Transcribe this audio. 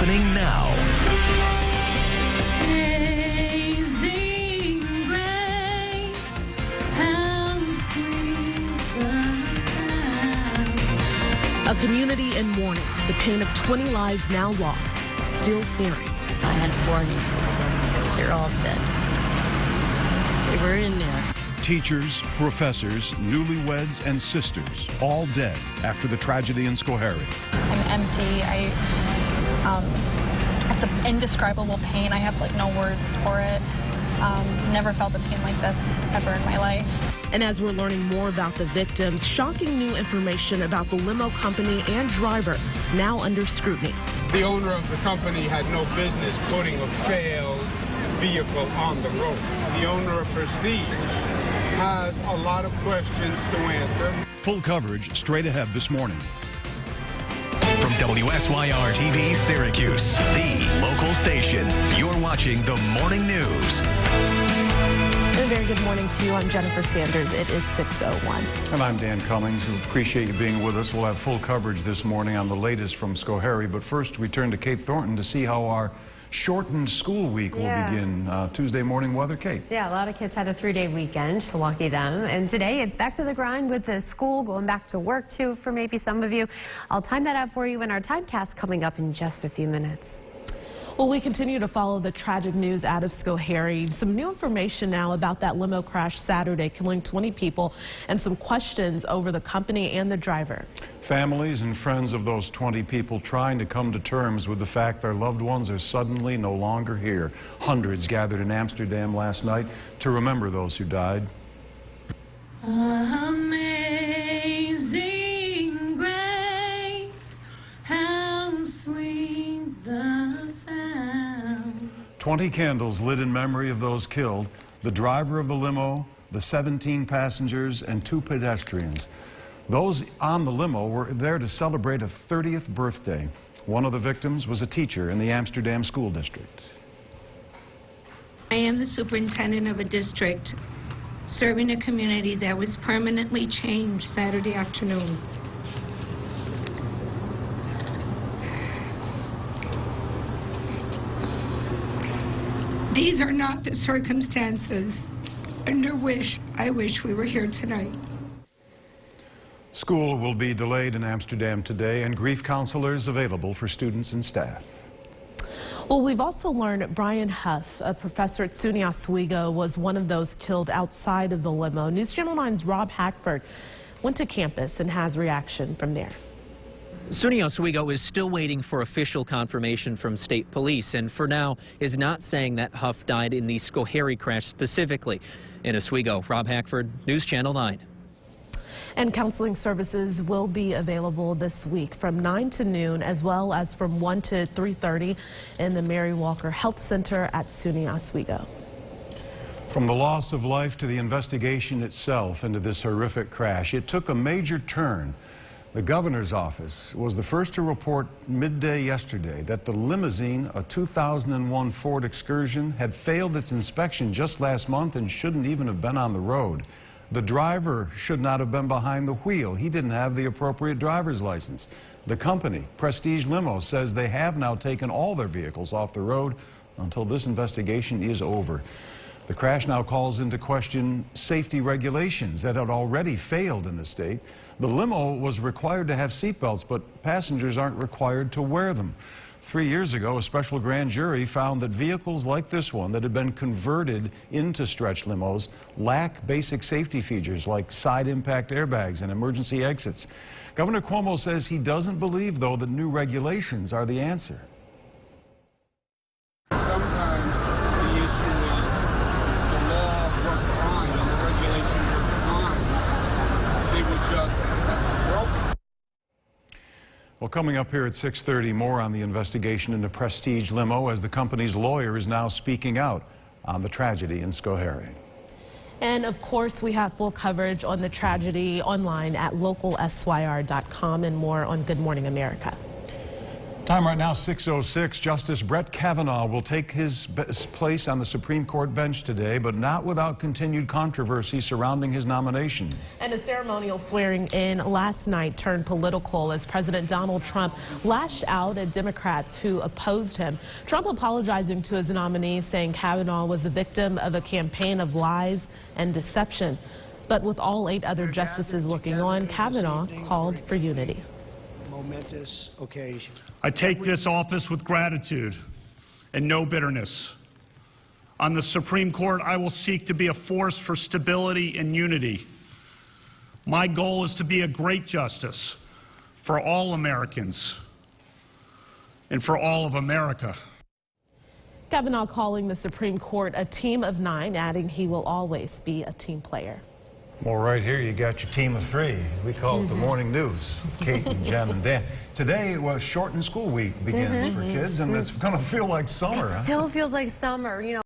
happening now. A community in mourning, the pain of 20 lives now lost, still searing. I had 4 nieces, and they're all dead. They were in there. Teachers, professors, newlyweds, and sisters, all dead after the tragedy in Schoharie. I'm empty. It's an indescribable pain. I have like no words for it. Never felt a pain like this ever in my life. And as we're learning more about the victims, shocking new information about the limo company and driver now under scrutiny. The owner of the company had no business putting a failed vehicle on the road. The owner of Prestige has a lot of questions to answer. Full coverage straight ahead this morning. From WSYR TV Syracuse, the local station, you're watching the Morning News. A very good morning to you. I'm Jennifer Sanders. It is 6:01. And I'm Dan Cummings. We appreciate you being with us. We'll have full coverage this morning on the latest from Schoharie. But first, we turn to Kate Thornton to see how our shortened school week will begin. Tuesday morning weather, Kate. Yeah, a lot of kids had a 3-day weekend, so lucky them. And today it's back to the grind with the school, going back to work too for maybe some of you. I'll time that out for you in our timecast coming up in just a few minutes. Well, we continue to follow the tragic news out of Schoharie. Some new information now about that limo crash Saturday, killing 20 people, and some questions over the company and the driver. Families and friends of those 20 people trying to come to terms with the fact their loved ones are suddenly no longer here. Hundreds gathered in Amsterdam last night to remember those who died. Amazing grace, how sweet the sound. 20 candles lit in memory of those killed, the driver of the limo, the 17 passengers, and 2 pedestrians. Those on the limo were there to celebrate a 30th birthday. One of the victims was a teacher in the Amsterdam school district. I am the superintendent of a district serving a community that was permanently changed Saturday afternoon. These are not the circumstances under which I wish we were here tonight. School will be delayed in Amsterdam today, and grief counselors available for students and staff. Well, we've also learned Brian Huff, a professor at SUNY Oswego, was one of those killed outside of the limo. News Channel 9's Rob Hackford went to campus and has reaction from there. SUNY Oswego is still waiting for official confirmation from state police, and for now is not saying that Huff died in the Schoharie crash specifically. In Oswego, Rob Hackford, News Channel 9. And counseling services will be available this week from 9 to noon, as well as from 1 to 3:30 in the Mary Walker Health Center at SUNY Oswego. From the loss of life to the investigation itself into this horrific crash, it took a major turn. The governor's office was the first to report midday yesterday that the limousine, a 2001 Ford Excursion, had failed its inspection just last month and shouldn't even have been on the road. The driver should not have been behind the wheel. He didn't have the appropriate driver's license. The company, Prestige Limo, says they have now taken all their vehicles off the road until this investigation is over. The crash now calls into question safety regulations that had already failed in the state. The limo was required to have seatbelts, but passengers aren't required to wear them. 3 years ago, a special grand jury found that vehicles like this one that had been converted into stretch limos lack basic safety features like side impact airbags and emergency exits. Governor Cuomo says he doesn't believe, though, that new regulations are the answer. Sometimes the issue is the law worked fine and the regulation worked fine. They were just broken. Well, coming up here at 6:30, more on the investigation into Prestige Limo as the company's lawyer is now speaking out on the tragedy in Schoharie. And of course, we have full coverage on the tragedy online at localsyr.com and more on Good Morning America. Time right now, 6:06. Justice Brett Kavanaugh will take his place on the Supreme Court bench today, but not without continued controversy surrounding his nomination. And a ceremonial swearing in last night turned political as President Donald Trump lashed out at Democrats who opposed him. Trump apologizing to his nominee, saying Kavanaugh was a victim of a campaign of lies and deception. But with all 8 other justices looking on, Kavanaugh called for unity. Momentous occasion. I take this office with gratitude and no bitterness. On the Supreme Court, I will seek to be a force for stability and unity. My goal is to be a great justice for all Americans and for all of America. Kavanaugh calling the Supreme Court a team of 9, adding he will always be a team player. Well, right here you got your team of 3. We call it the morning news. Kate and Jen and Dan. Today was shortened school week begins for kids, and it's going to feel like summer. It still feels like summer, you know.